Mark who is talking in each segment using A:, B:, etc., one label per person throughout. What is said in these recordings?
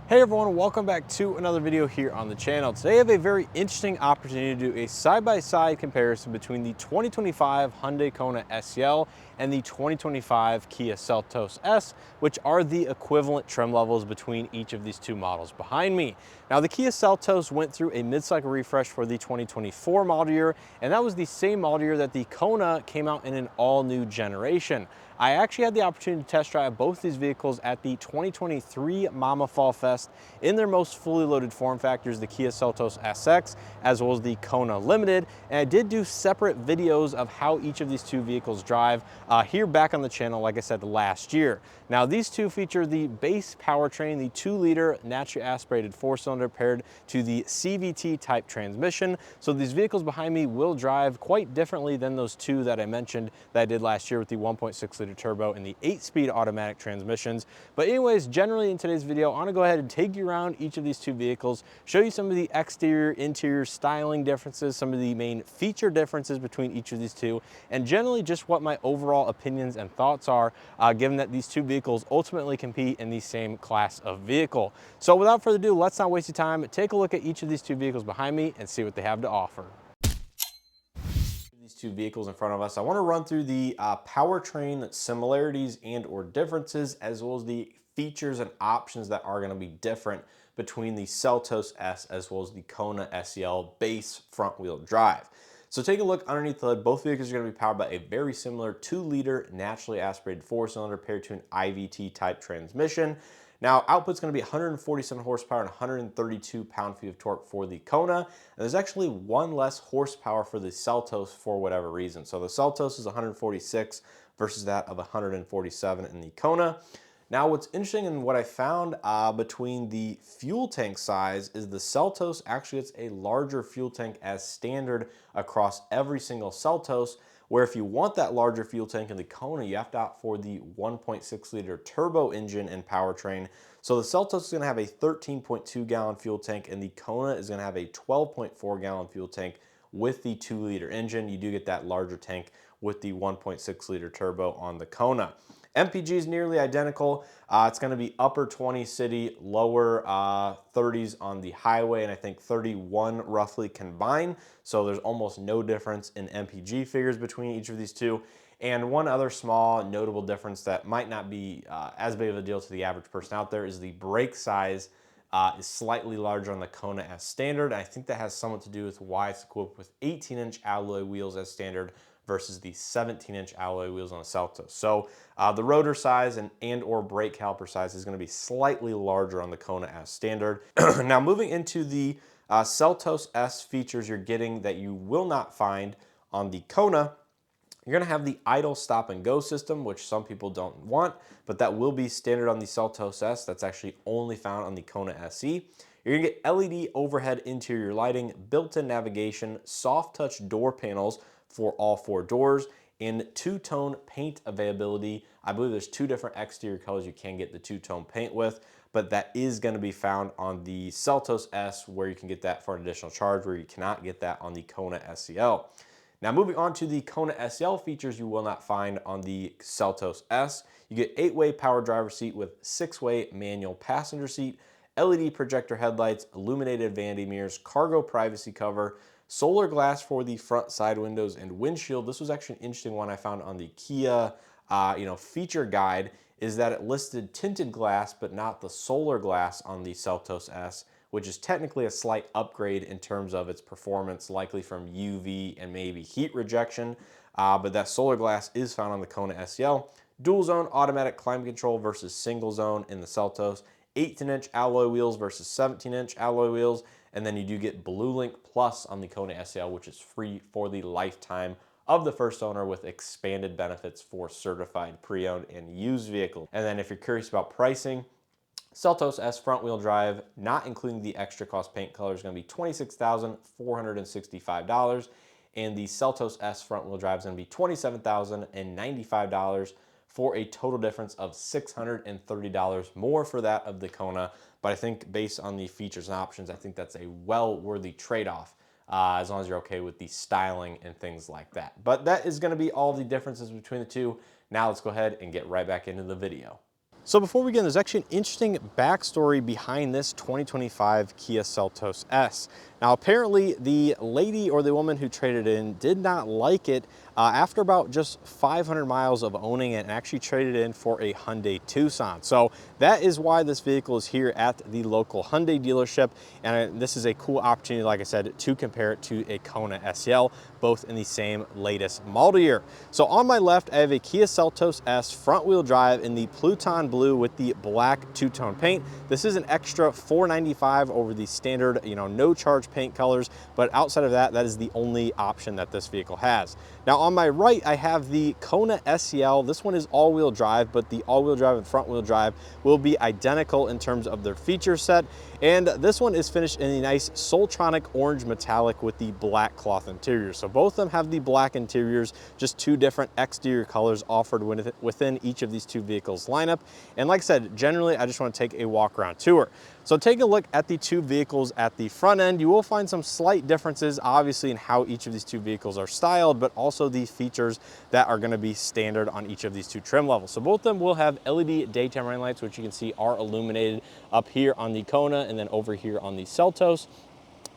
A: Hey everyone, welcome back to another video here on the channel. Today I have a very interesting opportunity to do a side-by-side comparison between the 2025 Hyundai Kona SEL and the 2025 Kia Seltos S, which are the equivalent trim levels between each of these two models behind me. Now the Kia Seltos went through a mid-cycle refresh for the 2024 model year, and that was the same model year that the Kona came out in an all-new generation. I actually had the opportunity to test drive both these vehicles at the 2023 Mama Fall Fest in their most fully loaded form factors, the Kia Seltos SX, as well as the Kona Limited. And I did do separate videos of how each of these two vehicles drive here back on the channel, like I said, last year. Now, these two feature the base powertrain, the 2-liter naturally aspirated 4-cylinder paired to the CVT type transmission. So these vehicles behind me will drive quite differently than those two that I mentioned that I did last year with the 1.6-liter turbo and the 8-speed automatic transmissions. But anyways, generally in today's video, I want to go ahead and take you around each of these two vehicles, show you some of the exterior, interior styling differences, some of the main feature differences between each of these two, and generally just what my overall opinions and thoughts are, given that these two vehicles ultimately compete in the same class of vehicle. So without further ado, let's not waste your time. Take a look at each of these two vehicles behind me and see what they have to offer. These two vehicles in front of us, I want to run through the powertrain similarities and or differences, as well as the features and options that are going to be different between the Seltos S as well as the Kona SEL base front wheel drive. So take a look underneath the hood. Both vehicles are going to be powered by a very similar 2-liter naturally aspirated 4-cylinder paired to an IVT type transmission. Now, output's going to be 147 horsepower and 132 pound-feet of torque for the Kona. And there's actually one less horsepower for the Seltos for whatever reason. So the Seltos is 146 versus that of 147 in the Kona. Now, what's interesting and what I found between the fuel tank size is the Seltos actually gets a larger fuel tank as standard across every single Seltos, where if you want that larger fuel tank in the Kona, you have to opt for the 1.6-liter turbo engine and powertrain. So the Seltos is going to have a 13.2-gallon fuel tank, and the Kona is going to have a 12.4-gallon fuel tank with the 2-liter engine. You do get that larger tank with the 1.6-liter turbo on the Kona. MPG is nearly identical. It's going to be upper 20 city, lower 30s on the highway, and I think 31 roughly combined. So there's almost no difference in MPG figures between each of these two. And one other small notable difference that might not be as big of a deal to the average person out there is the brake size is slightly larger on the Kona as standard. I think that has somewhat to do with why it's equipped with 18-inch alloy wheels as standard versus the 17-inch alloy wheels on the Seltos. So the rotor size and or brake caliper size is going to be slightly larger on the Kona as standard. Now moving into the Seltos S features you're getting that you will not find on the Kona, you're going to have the idle stop and go system, which some people don't want, but that will be standard on the Seltos S. That's actually only found on the Kona SE. You're going to get LED overhead interior lighting, built-in navigation, soft touch door panels for all 4 doors, and 2-tone paint availability. I believe there's 2 different exterior colors you can get the 2-tone paint with, but that is going to be found on the Seltos S, where you can get that for an additional charge, where you cannot get that on the Kona SEL. Now moving on to the Kona SEL features you will not find on the Seltos S. You get 8-way power driver seat with 6-way manual passenger seat, LED projector headlights, illuminated vanity mirrors, cargo privacy cover, solar glass for the front side windows and windshield. This was actually an interesting one I found on the Kia feature guide, is that it listed tinted glass but not the solar glass on the Seltos S, which is technically a slight upgrade in terms of its performance, likely from UV and maybe heat rejection, but that solar glass is found on the Kona SEL. Dual zone automatic climate control versus single zone in the Seltos, 18-inch alloy wheels versus 17-inch alloy wheels, and then you do get Blue Link Plus on the Kona SEL, which is free for the lifetime of the first owner with expanded benefits for certified pre-owned and used vehicles. And then if you're curious about pricing, Seltos S front wheel drive, not including the extra cost paint color, is going to be $26,465, and the Seltos S front wheel drive is going to be $27,095 for a total difference of $630 more for that of the Kona. But I think based on the features and options, I think that's a well-worthy trade-off as long as you're okay with the styling and things like that. But that is going to be all the differences between the two. Now let's go ahead and get right back into the video. So before we begin, there's actually an interesting backstory behind this 2025 Kia Seltos S. Now, apparently the lady or the woman who traded in did not like it after about just 500 miles of owning it, and actually traded in for a Hyundai Tucson. So that is why this vehicle is here at the local Hyundai dealership. And this is a cool opportunity, like I said, to compare it to a Kona SEL, both in the same latest model year. So on my left, I have a Kia Seltos S front wheel drive in the Pluton blue with the black two-tone paint. This is an extra $495 over the standard, no charge paint colors, but outside of that, that is the only option that this vehicle has. Now on my right, I have the Kona SEL. This one is all-wheel drive, but the all-wheel drive and front-wheel drive will be identical in terms of their feature set. And this one is finished in a nice Soltronic orange metallic with the black cloth interior. So both of them have the black interiors, just two different exterior colors offered within each of these two vehicles lineup. And like I said, generally, I just want to take a walk around tour. So take a look at the two vehicles at the front end. You will find some slight differences, obviously, in how each of these two vehicles are styled, but also the features that are going to be standard on each of these two trim levels. So both of them will have LED daytime running lights, which you can see are illuminated up here on the Kona and then over here on the Seltos.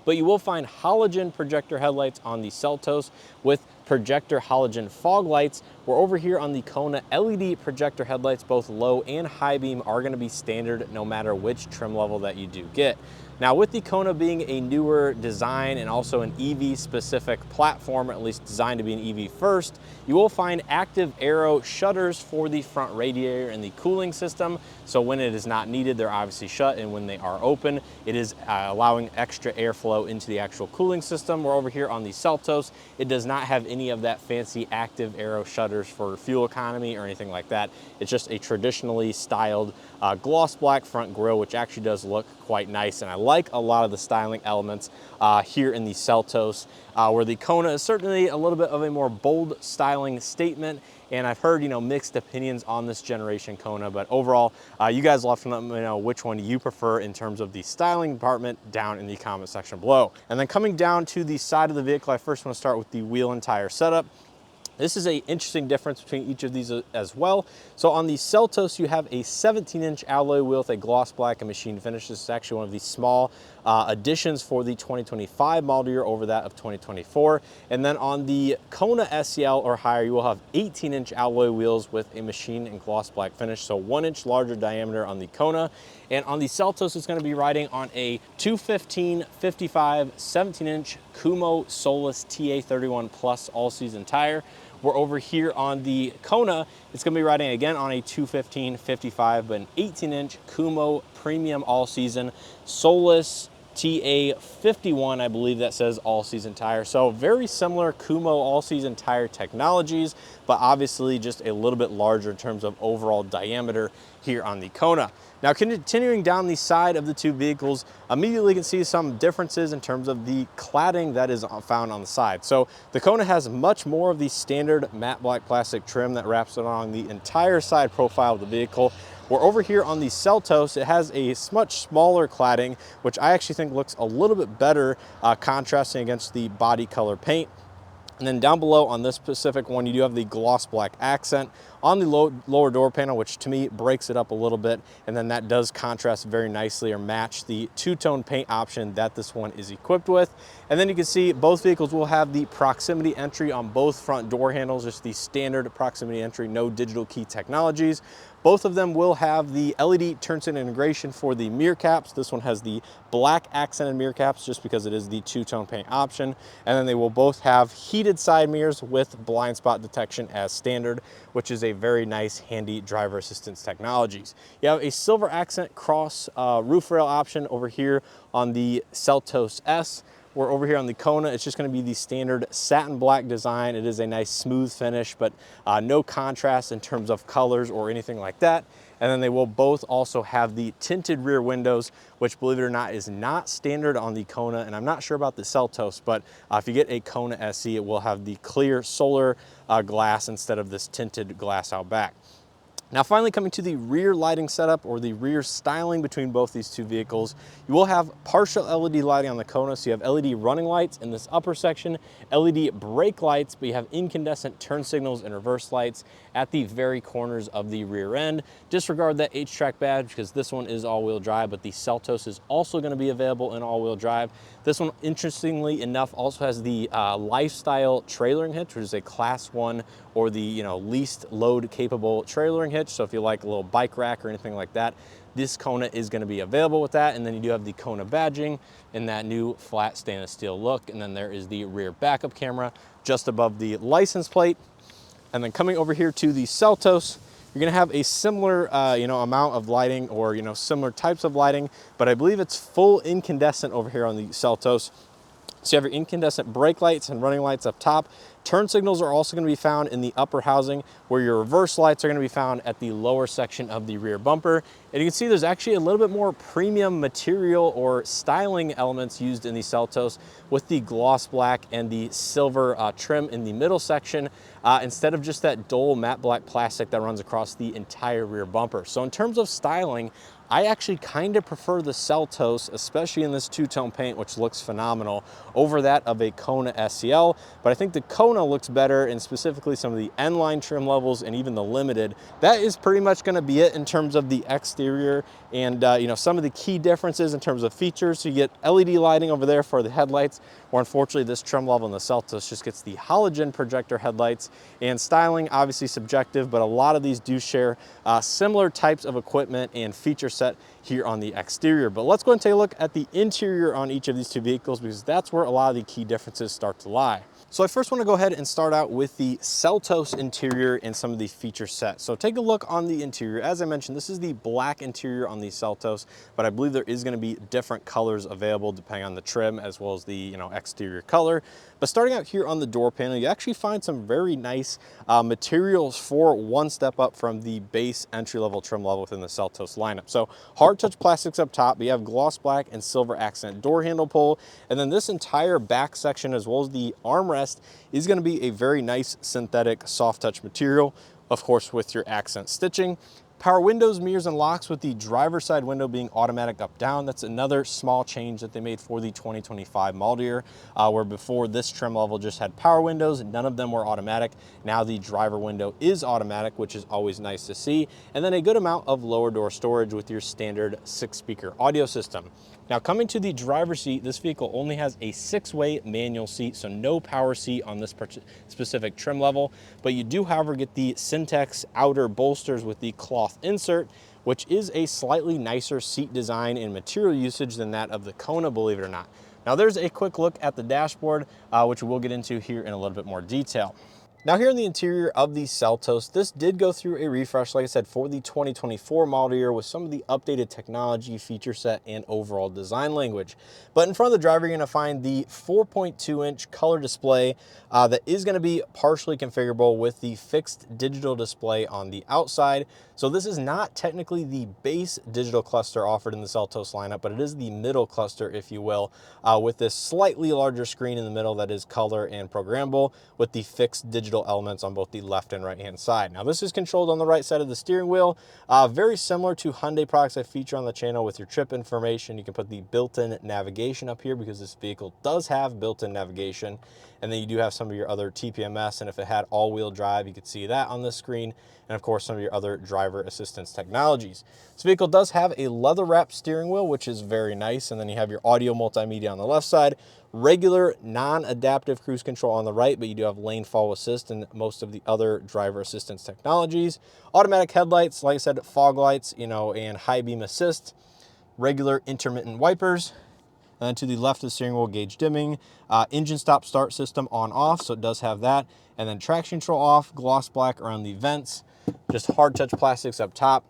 A: But you will find halogen projector headlights on the Seltos with projector halogen fog lights. Where over here on the Kona, LED projector headlights, both low and high beam, are going to be standard no matter which trim level that you do get. Now, with the Kona being a newer design and also an EV specific platform, or at least designed to be an EV first, you will find active aero shutters for the front radiator and the cooling system. So when it is not needed, they're obviously shut, and when they are open, it is allowing extra airflow into the actual cooling system. Where over here on the Seltos, it does not have any of that fancy active aero shutters for fuel economy or anything like that. It's just a traditionally styled gloss black front grille, which actually does look quite nice. And I like a lot of the styling elements here in the Seltos, where the Kona is certainly a little bit of a more bold styling statement. And I've heard, mixed opinions on this generation Kona, but overall, you guys will have to let me know which one you prefer in terms of the styling department down in the comment section below. And then coming down to the side of the vehicle, I first want to start with the wheel and tire setup. This is an interesting difference between each of these as well. So on the Seltos, you have a 17-inch alloy wheel with a gloss black and machine finish. This is actually one of the small additions for the 2025 model year over that of 2024. And then on the Kona SEL or higher, you will have 18-inch alloy wheels with a machine and gloss black finish. So 1 inch larger diameter on the Kona. And on the Seltos, it's going to be riding on a 215/55 17-inch Kumo Solus TA31 Plus all-season tire. We're over here on the Kona, it's going to be riding again on a 215/55, but an 18-inch Kumo Premium all-season Solus TA51, I believe that says all-season tire. So very similar Kumo all-season tire technologies, but obviously just a little bit larger in terms of overall diameter here on the Kona. Now, continuing down the side of the two vehicles, immediately you can see some differences in terms of the cladding that is found on the side. So the Kona has much more of the standard matte black plastic trim that wraps along the entire side profile of the vehicle. Where over here on the Seltos, it has a much smaller cladding, which I actually think looks a little bit better contrasting against the body color paint. And then down below on this specific one, you do have the gloss black accent on the lower door panel, which to me breaks it up a little bit. And then that does contrast very nicely or match the two-tone paint option that this one is equipped with. And then you can see both vehicles will have the proximity entry on both front door handles, just the standard proximity entry, no digital key technologies. Both of them will have the LED turn signal integration for the mirror caps. This one has the black accented mirror caps just because it is the two-tone paint option. And then they will both have heated side mirrors with blind spot detection as standard, which is a very nice, handy driver assistance technologies. You have a silver accent cross roof rail option over here on the Seltos S. Where over here on the Kona, it's just going to be the standard satin black design. It is a nice smooth finish, but no contrast in terms of colors or anything like that. And then they will both also have the tinted rear windows, which, believe it or not, is not standard on the Kona. And I'm not sure about the Seltos, but if you get a Kona SE, it will have the clear solar glass instead of this tinted glass out back. Now finally, coming to the rear lighting setup or the rear styling between both these two vehicles, you will have partial LED lighting on the Kona. So you have LED running lights in this upper section, LED brake lights, but you have incandescent turn signals and reverse lights at the very corners of the rear end. Disregard that H-Track badge because this one is all-wheel drive, but the Seltos is also going to be available in all-wheel drive. This one, interestingly enough, also has the lifestyle trailering hitch, which is a class 1 or the least load capable trailering hitch. So if you like a little bike rack or anything like that, this Kona is going to be available with that. And then you do have the Kona badging in that new flat stainless steel look. And then there is the rear backup camera just above the license plate. And then coming over here to the Seltos, you're gonna have a similar amount of lighting or similar types of lighting, but I believe it's full incandescent over here on the Seltos. So you have your incandescent brake lights and running lights up top. Turn signals are also going to be found in the upper housing, where your reverse lights are going to be found at the lower section of the rear bumper. And you can see there's actually a little bit more premium material or styling elements used in the Seltos with the gloss black and the silver trim in the middle section, instead of just that dull matte black plastic that runs across the entire rear bumper. So in terms of styling, I actually kind of prefer the Seltos, especially in this two-tone paint, which looks phenomenal, over that of a Kona SEL. But I think the Kona looks better, and specifically some of the N-line trim levels and even the Limited. That is pretty much going to be it in terms of the exterior and some of the key differences in terms of features. So you get LED lighting over there for the headlights, or unfortunately this trim level in the Seltos just gets the halogen projector headlights. And styling, obviously subjective, but a lot of these do share similar types of equipment and feature set here on the exterior. But let's go and take a look at the interior on each of these two vehicles, because that's where a lot of the key differences start to lie. So I first want to go ahead and start out with the Seltos interior and some of the feature set. So take a look on the interior. As I mentioned, this is the black interior on the Seltos, but I believe there is going to be different colors available depending on the trim as well as the exterior color. But starting out here on the door panel, you actually find some very nice materials for one step up from the base entry-level trim level within the Seltos lineup. So hard touch plastics up top, but you have gloss black and silver accent door handle pull, and then this entire back section as well as the armrest is going to be a very nice synthetic soft touch material, of course with your accent stitching. Power windows, mirrors, and locks with the driver's side window being automatic up-down. That's another small change that they made for the 2025 model year, where before this trim level just had power windows, none of them were automatic. Now the driver window is automatic, which is always nice to see. And then a good amount of lower door storage with your standard 6-speaker audio system. Now coming to the driver's seat, this vehicle only has a 6-way manual seat, so no power seat on this specific trim level, but you do, however, get the Syntex outer bolsters with the cloth insert, which is a slightly nicer seat design and material usage than that of the Kona, believe it or not. Now there's a quick look at the dashboard, which we'll get into here in a little bit more detail. Now here in the interior of the Seltos, this did go through a refresh, like I said, for the 2024 model year with some of the updated technology, feature set, and overall design language. But in front of the driver, you're going to find the 4.2-inch color display that is going to be partially configurable with the fixed digital display on the outside. So this is not technically the base digital cluster offered in the Seltos lineup, but it is the middle cluster, if you will, with this slightly larger screen in the middle that is color and programmable with the fixed digital elements on both the left and right hand side. Now this is controlled on the right side of the steering wheel, very similar to Hyundai products I feature on the channel with your trip information. You can put the built-in navigation up here because this vehicle does have built-in navigation, and then you do have some of your other TPMS, and if it had all-wheel drive you could see that on this screen, and of course some of your other driver assistance technologies. This vehicle does have a leather wrapped steering wheel, which is very nice, and then you have your audio multimedia on the left side, regular non-adaptive cruise control on the right, but you do have lane follow assist and most of the other driver assistance technologies. Automatic headlights, like I said, fog lights, and high beam assist, regular intermittent wipers. And then to the left of the steering wheel, gauge dimming, engine stop start system on off, so it does have that. And then traction control off, gloss black around the vents, just hard touch plastics up top.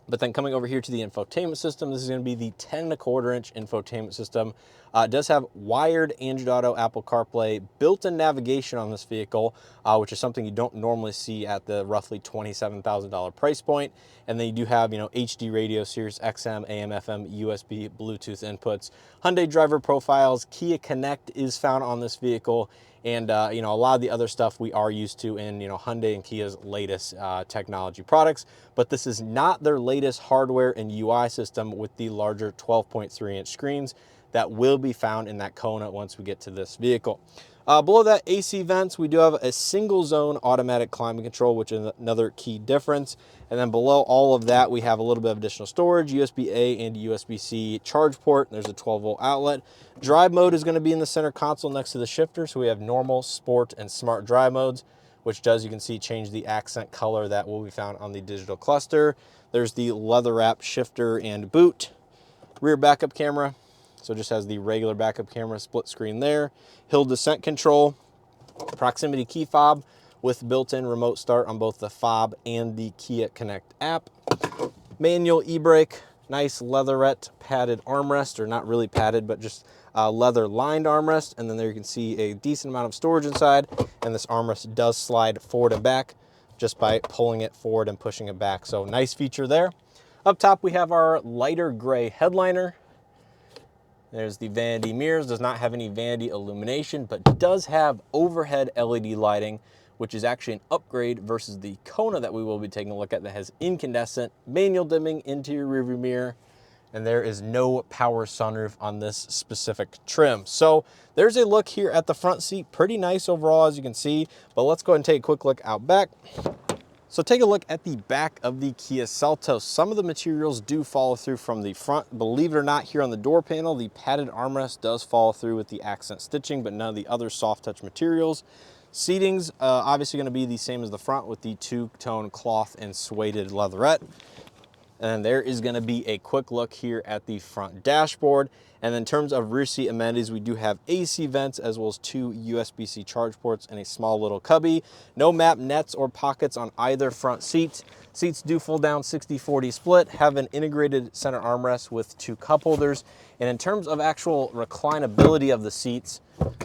A: But then coming over here to the infotainment system, this is going to be the 10.25-inch infotainment system. It does have wired Android Auto, Apple CarPlay, built-in navigation on this vehicle, which is something you don't normally see at the roughly $27,000 price point. And then you do have, HD radio, Sirius XM, AM, FM, USB, Bluetooth inputs. Hyundai driver profiles, Kia Connect is found on this vehicle. and you know, a lot of the other stuff we are used to in, you know, Hyundai and Kia's latest technology products. But this is not their latest hardware and UI system with the larger 12.3-inch screens that will be found in that Kona once we get to this vehicle. Below that, AC vents, we do have a single zone automatic climate control, which is another key difference. And then below all of that, we have a little bit of additional storage, USB-A and USB-C charge port. There's a 12-volt outlet. Drive mode is going to be in the center console next to the shifter. So we have normal, sport, and smart drive modes, which does, you can see, change the accent color that will be found on the digital cluster. There's the leather wrap shifter and boot. Rear backup camera. So it just has the regular backup camera, split screen there. Hill descent control, proximity key fob with built-in remote start on both the fob and the Kia Connect app. Manual e-brake, nice leatherette padded armrest, or not really padded, but just leather lined armrest. And then there you can see a decent amount of storage inside. And this armrest does slide forward and back just by pulling it forward and pushing it back. So nice feature there. Up top, we have our lighter gray headliner. There's the vanity mirrors, does not have any vanity illumination, but does have overhead LED lighting, which is actually an upgrade versus the Kona that we will be taking a look at that has incandescent, manual dimming, interior rearview mirror, and there is no power sunroof on this specific trim. So there's a look here at the front seat, pretty nice overall as you can see, but let's go ahead and take a quick look out back. So take a look at the back of the Kia Seltos. Some of the materials do follow through from the front. Believe it or not, here on the door panel, the padded armrest does follow through with the accent stitching, but none of the other soft touch materials. Seating's obviously going to be the same as the front with the two-tone cloth and suede leatherette. And there is going to be a quick look here at the front dashboard. And in terms of rear seat amenities, we do have AC vents as well as two USB-C charge ports and a small little cubby. No map nets or pockets on either front seat. Seats do fold down 60-40 split, have an integrated center armrest with two cup holders. And in terms of actual reclinability of the seats,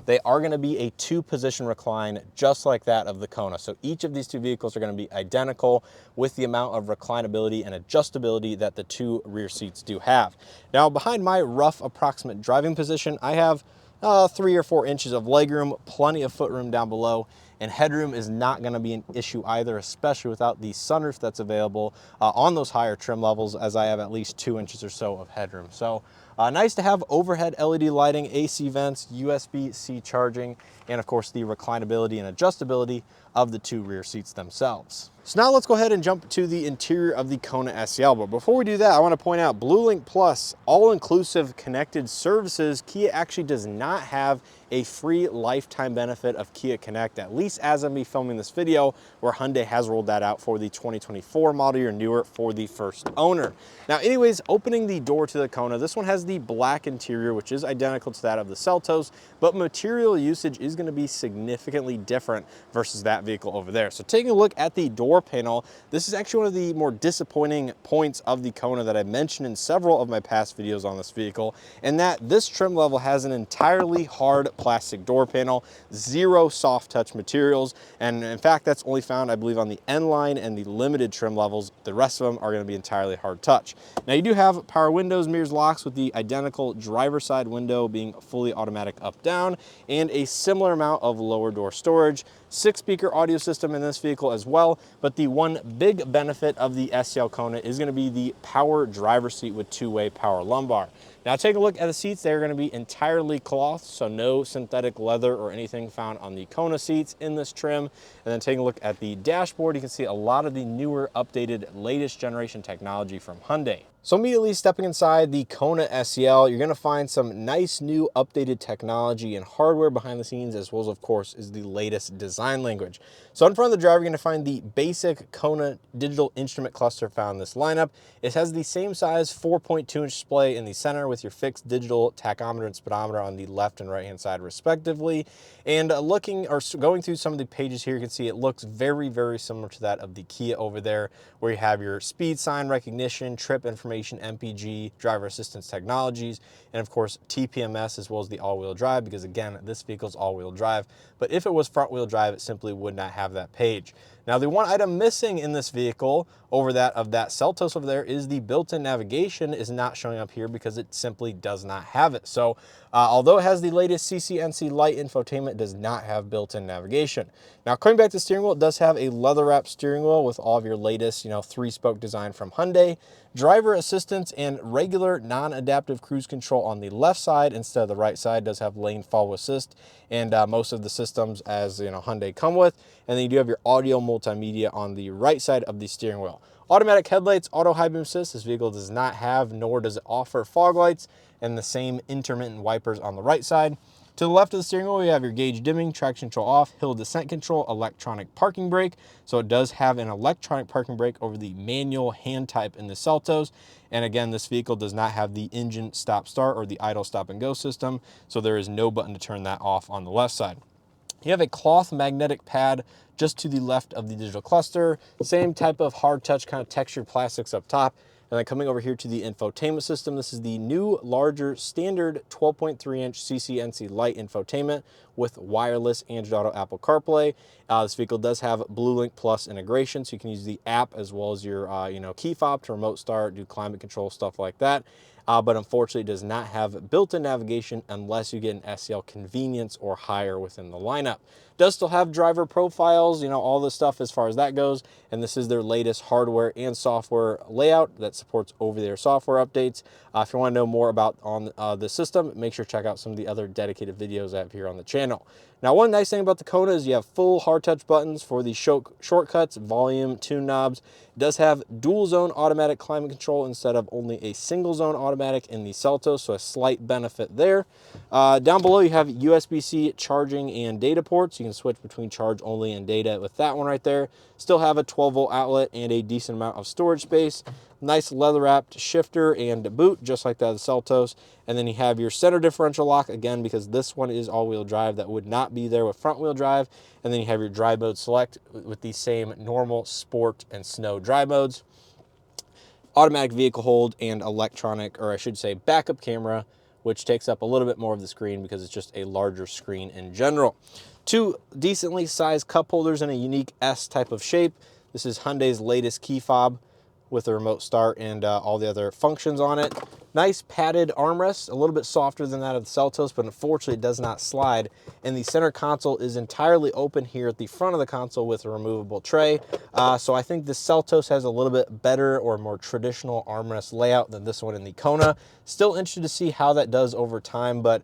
A: they are going to be a two-position recline just like that of the Kona. So each of these two vehicles are going to be identical with the amount of reclinability and adjustability that the two rear seats do have. Now, behind my rough approximate driving position, I have 3 or 4 inches of legroom, plenty of footroom down below, and headroom is not going to be an issue either, especially without the sunroof that's available on those higher trim levels, as I have at least 2 inches or so of headroom. So nice to have overhead LED lighting, AC vents, USB-C charging, and of course the reclinability and adjustability of the two rear seats themselves. So now let's go ahead and jump to the interior of the Kona SEL. But before we do that, I want to point out BlueLink Plus, all-inclusive connected services. Kia actually does not have a free lifetime benefit of Kia Connect, at least as of me filming this video, where Hyundai has rolled that out for the 2024 model year newer for the first owner. Now, anyways, opening the door to the Kona, this one has the black interior, which is identical to that of the Seltos, but material usage is going to be significantly different versus that vehicle over there. So taking a look at the door panel, this is actually one of the more disappointing points of the Kona that I mentioned in several of my past videos on this vehicle, and that this trim level has an entirely hard plastic door panel, zero soft touch materials, and in fact that's only found, I believe, on the N line and the limited trim levels. The rest of them are going to be entirely hard touch. Now you do have power windows, mirrors, locks, with the identical driver's side window being fully automatic up down, and a similar amount of lower door storage. 6-speaker audio system in this vehicle as well, but the one big benefit of the SEL Kona is going to be the power driver's seat with two-way power lumbar. Now take a look at the seats. They're going to be entirely cloth, so no synthetic leather or anything found on the Kona seats in this trim. And then taking a look at the dashboard, you can see a lot of the newer, updated, latest generation technology from Hyundai. So immediately stepping inside the Kona SEL, you're going to find some nice new updated technology and hardware behind the scenes, as well as, of course, is the latest design language. So in front of the driver, you're going to find the basic Kona digital instrument cluster found in this lineup. It has the same size 4.2-inch display in the center with your fixed digital tachometer and speedometer on the left and right hand side respectively. And looking or going through some of the pages here, you can see it looks very, very similar to that of the Kia over there, where you have your speed sign recognition, trip information, MPG, driver assistance technologies, and of course TPMS, as well as the all-wheel drive, because again, this vehicle is all-wheel drive, but if it was front-wheel drive, it simply would not have that page. Now, the one item missing in this vehicle over that of that Seltos over there is the built-in navigation is not showing up here because it simply does not have it. So although it has the latest CCNC light infotainment, it does not have built-in navigation. Now, coming back to the steering wheel, it does have a leather-wrapped steering wheel with all of your latest, 3-spoke design from Hyundai, driver assistance, and regular non-adaptive cruise control on the left side instead of the right side. It does have lane follow assist and most of the systems as Hyundai come with. And then you do have your audio multimedia on the right side of the steering wheel. Automatic headlights, auto high beam assist. This vehicle does not have, nor does it offer fog lights, and the same intermittent wipers on the right side. To the left of the steering wheel, you have your gauge dimming, traction control off, hill descent control, electronic parking brake. So it does have an electronic parking brake over the manual hand type in the Seltos. And again, this vehicle does not have the engine stop start or the idle stop and go system. So there is no button to turn that off on the left side. You have a cloth magnetic pad just to the left of the digital cluster. Same type of hard touch kind of textured plastics up top. And then coming over here to the infotainment system, this is the new, larger, standard 12.3-inch CCNC light infotainment with wireless Android Auto, Apple CarPlay. This vehicle does have BlueLink Plus integration, so you can use the app as well as your key fob to remote start, do climate control, stuff like that. But unfortunately, it does not have built-in navigation unless you get an SEL convenience or higher within the lineup. Does still have driver profiles, all the stuff as far as that goes. And this is their latest hardware and software layout that supports over-the-air software updates. If you want to know more about the system, make sure to check out some of the other dedicated videos I have here on the channel. Now, one nice thing about the Kona is you have full hard touch buttons for the shortcuts, volume, tune knobs. It does have dual zone automatic climate control instead of only a single zone automatic in the Seltos, so a slight benefit there. Down below, you have USB-C charging and data ports. You can switch between charge only and data with that one right there. Still have a 12-volt outlet and a decent amount of storage space. Nice leather-wrapped shifter and boot, just like that of the Seltos. And then you have your center differential lock, again, because this one is all-wheel drive. That would not be there with front-wheel drive. And then you have your drive mode select with the same normal, sport, and snow drive modes. Automatic vehicle hold and electronic, or I should say backup camera, which takes up a little bit more of the screen because it's just a larger screen in general. Two decently sized cup holders in a unique S type of shape. This is Hyundai's latest key fob with a remote start and all the other functions on it. Nice padded armrest, a little bit softer than that of the Seltos, but unfortunately it does not slide. And the center console is entirely open here at the front of the console with a removable tray. So I think the Seltos has a little bit better or more traditional armrest layout than this one in the Kona. Still interested to see how that does over time, but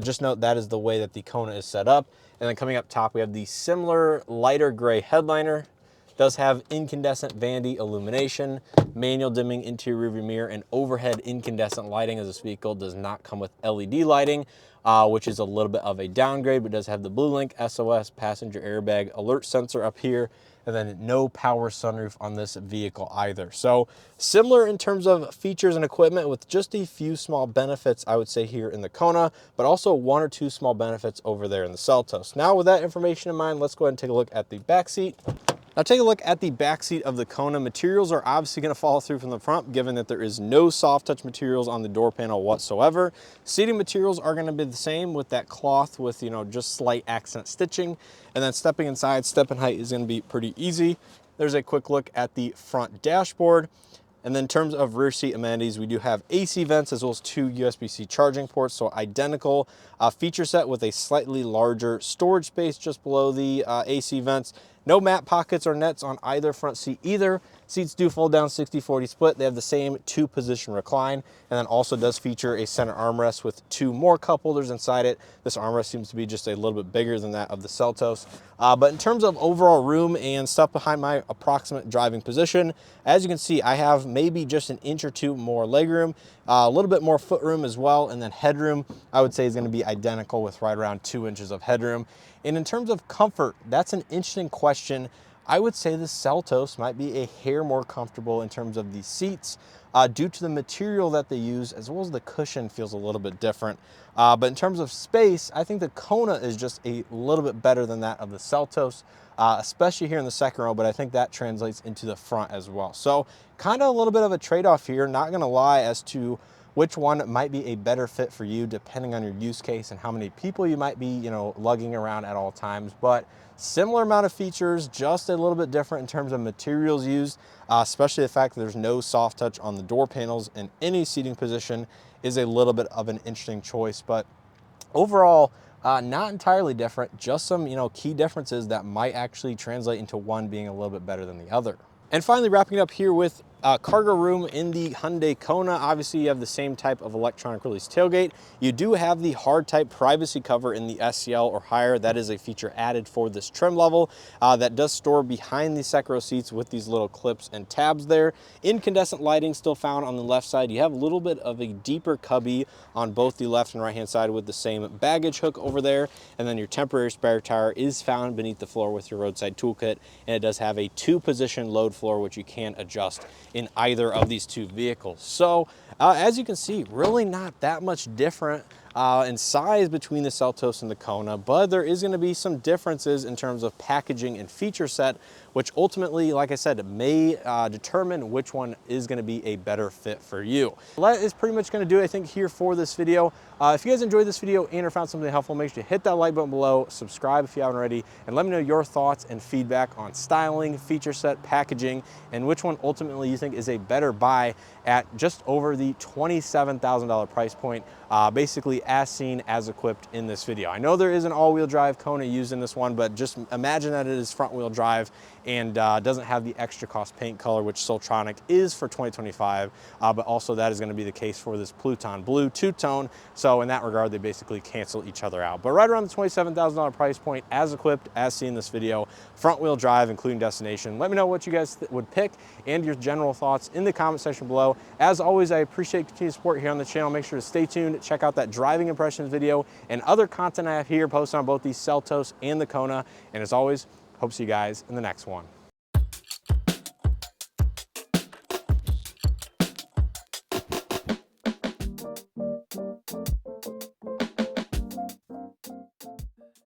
A: just note that is the way that the Kona is set up. And then coming up top, we have the similar lighter gray headliner. Does have incandescent vanity illumination, manual dimming interior rearview mirror, and overhead incandescent lighting, as this vehicle does not come with LED lighting, which is a little bit of a downgrade, but does have the BlueLink SOS passenger airbag alert sensor up here, and then no power sunroof on this vehicle either. So similar in terms of features and equipment with just a few small benefits, I would say, here in the Kona, but also one or two small benefits over there in the Seltos. Now, with that information in mind, let's go ahead and take a look at the back seat. Now, take a look at the back seat of the Kona. Materials are obviously going to follow through from the front, given that there is no soft touch materials on the door panel whatsoever. Seating materials are going to be the same with that cloth with, just slight accent stitching. And then stepping inside, step and height is going to be pretty easy. There's a quick look at the front dashboard. And then in terms of rear seat amenities, we do have AC vents as well as two USB-C charging ports, so identical feature set with a slightly larger storage space just below the AC vents. No mat pockets or nets on either front seat either. Seats do fold down 60-40 split. They have the same 2-position recline, and then also does feature a center armrest with 2 more cup holders inside it. This armrest seems to be just a little bit bigger than that of the Seltos. But in terms of overall room and stuff behind my approximate driving position, as you can see, I have maybe just an inch or two more legroom, a little bit more footroom as well, and then headroom, I would say, is going to be identical with right around 2 inches of headroom. And in terms of comfort, that's an interesting question. I would say the Seltos might be a hair more comfortable in terms of the seats due to the material that they use, as well as the cushion feels a little bit different. But in terms of space, I think the Kona is just a little bit better than that of the Seltos, especially here in the second row, but I think that translates into the front as well. So kind of a little bit of a trade-off here, not gonna lie, as to which one might be a better fit for you depending on your use case and how many people you might be, lugging around at all times. But similar amount of features, just a little bit different in terms of materials used, especially the fact that there's no soft touch on the door panels in any seating position is a little bit of an interesting choice. But overall, not entirely different, just some key differences that might actually translate into one being a little bit better than the other. And finally, wrapping it up here with cargo room in the Hyundai Kona. Obviously, you have the same type of electronic release tailgate. You do have the hard type privacy cover in the SEL or higher. That is a feature added for this trim level that does store behind the second row seats with these little clips and tabs there. Incandescent lighting still found on the left side. You have a little bit of a deeper cubby on both the left and right hand side with the same baggage hook over there. And then your temporary spare tire is found beneath the floor with your roadside toolkit. And it does have a 2-position load floor, which you can adjust in either of these two vehicles. So as you can see, really not that much different in size between the Seltos and the Kona, but there is going to be some differences in terms of packaging and feature set, which ultimately, like I said, may determine which one is going to be a better fit for you. That is pretty much going to do it, I think, here for this video. If you guys enjoyed this video and or found something helpful, make sure to hit that like button below, subscribe if you haven't already, and let me know your thoughts and feedback on styling, feature set, packaging, and which one ultimately you think is a better buy at just over the $27,000 price point, basically as seen, as equipped in this video. I know there is an all-wheel drive Kona used in this one, but just imagine that it is front-wheel drive and doesn't have the extra cost paint color, which Soltronic is for 2025, but also that is going to be the case for this Pluton Blue two-tone. So in that regard, they basically cancel each other out. But right around the $27,000 price point, as equipped, as seen in this video, front-wheel drive, including destination. Let me know what you guys would pick and your general thoughts in the comment section below. As always, I appreciate continued support here on the channel. Make sure to stay tuned, check out that driving impressions video and other content I have here posted on both the Seltos and the Kona. And as always, hope to see you guys in the next one.